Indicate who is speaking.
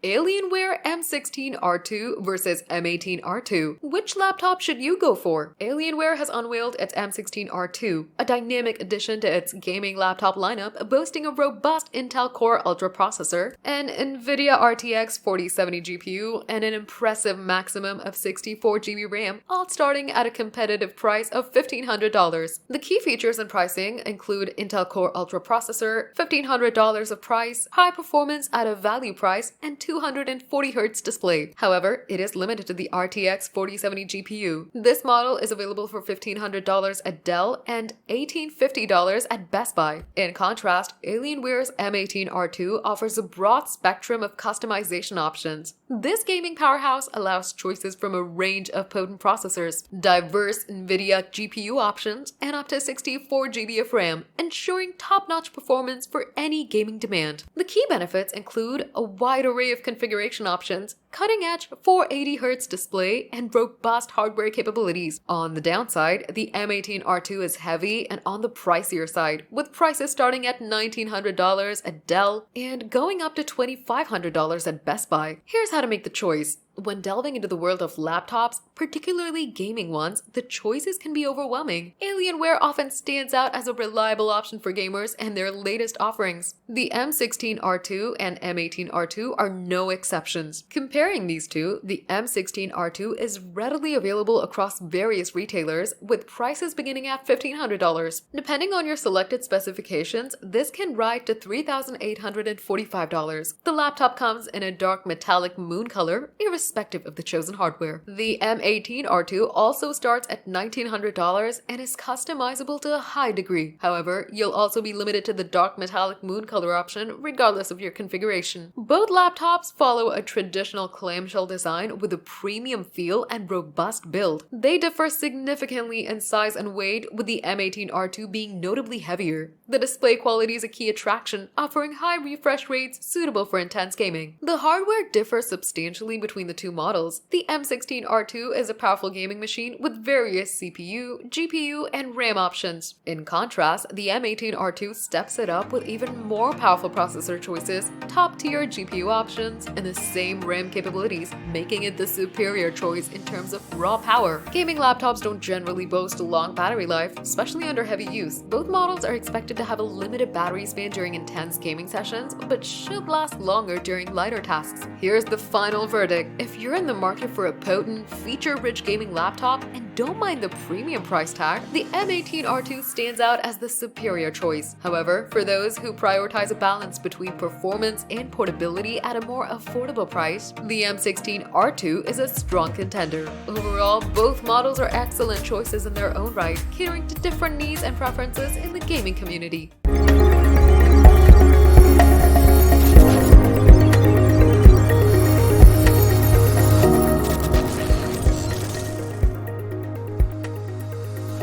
Speaker 1: Alienware m16 R2 versus m18 R2. Which laptop should you go for? Alienware has unveiled its m16 R2, a dynamic addition to its gaming laptop lineup boasting a robust Intel Core Ultra processor, an Nvidia RTX 4070 GPU, and an impressive maximum of 64GB RAM, all starting at a competitive price of $1,500. The key features and pricing include Intel Core Ultra processor, $1,500 of price, high performance at a value price, and 240Hz display. However, it is limited to the RTX 4070 GPU. This model is available for $1,500 at Dell and $1,850 at Best Buy. In contrast, Alienware's m18 R2 offers a broad spectrum of customization options. This gaming powerhouse allows choices from a range of potent processors, diverse Nvidia GPU options, and up to 64GB of RAM, ensuring top-notch performance for any gaming demand. The key benefits include a wide array of configuration options, cutting-edge 480Hz display, and robust hardware capabilities. On the downside, the m18 R2 is heavy and on the pricier side, with prices starting at $1,900 at Dell and going up to $2,500 at Best Buy. Here's how to make the choice. When delving into the world of laptops, particularly gaming ones, the choices can be overwhelming. Alienware often stands out as a reliable option for gamers and their latest offerings. The m16 R2 and m18 R2 are no exceptions. Comparing these two, the m16 R2 is readily available across various retailers, with prices beginning at $1,500. Depending on your selected specifications, this can ride to $3,845. The laptop comes in a dark metallic moon color, irrespective of the chosen hardware. The m18 R2 also starts at $1,900 and is customizable to a high degree. However, you'll also be limited to the dark metallic moon color option regardless of your configuration. Both laptops follow a traditional clamshell design with a premium feel and robust build. They differ significantly in size and weight, with the m18 R2 being notably heavier. The display quality is a key attraction, offering high refresh rates suitable for intense gaming. The hardware differs substantially between the two models. The m16 R2 is a powerful gaming machine with various CPU, GPU, and RAM options. In contrast, the m18 R2 steps it up with even more powerful processor choices, top-tier GPU options, and the same RAM capabilities, making it the superior choice in terms of raw power. Gaming laptops don't generally boast a long battery life, especially under heavy use. Both models are expected to have a limited battery span during intense gaming sessions, but should last longer during lighter tasks. Here's the final verdict. If you're in the market for a potent, feature-rich gaming laptop and don't mind the premium price tag, the m18 R2 stands out as the superior choice. However, for those who prioritize a balance between performance and portability at a more affordable price, the m16 R2 is a strong contender. Overall, both models are excellent choices in their own right, catering to different needs and preferences in the gaming community.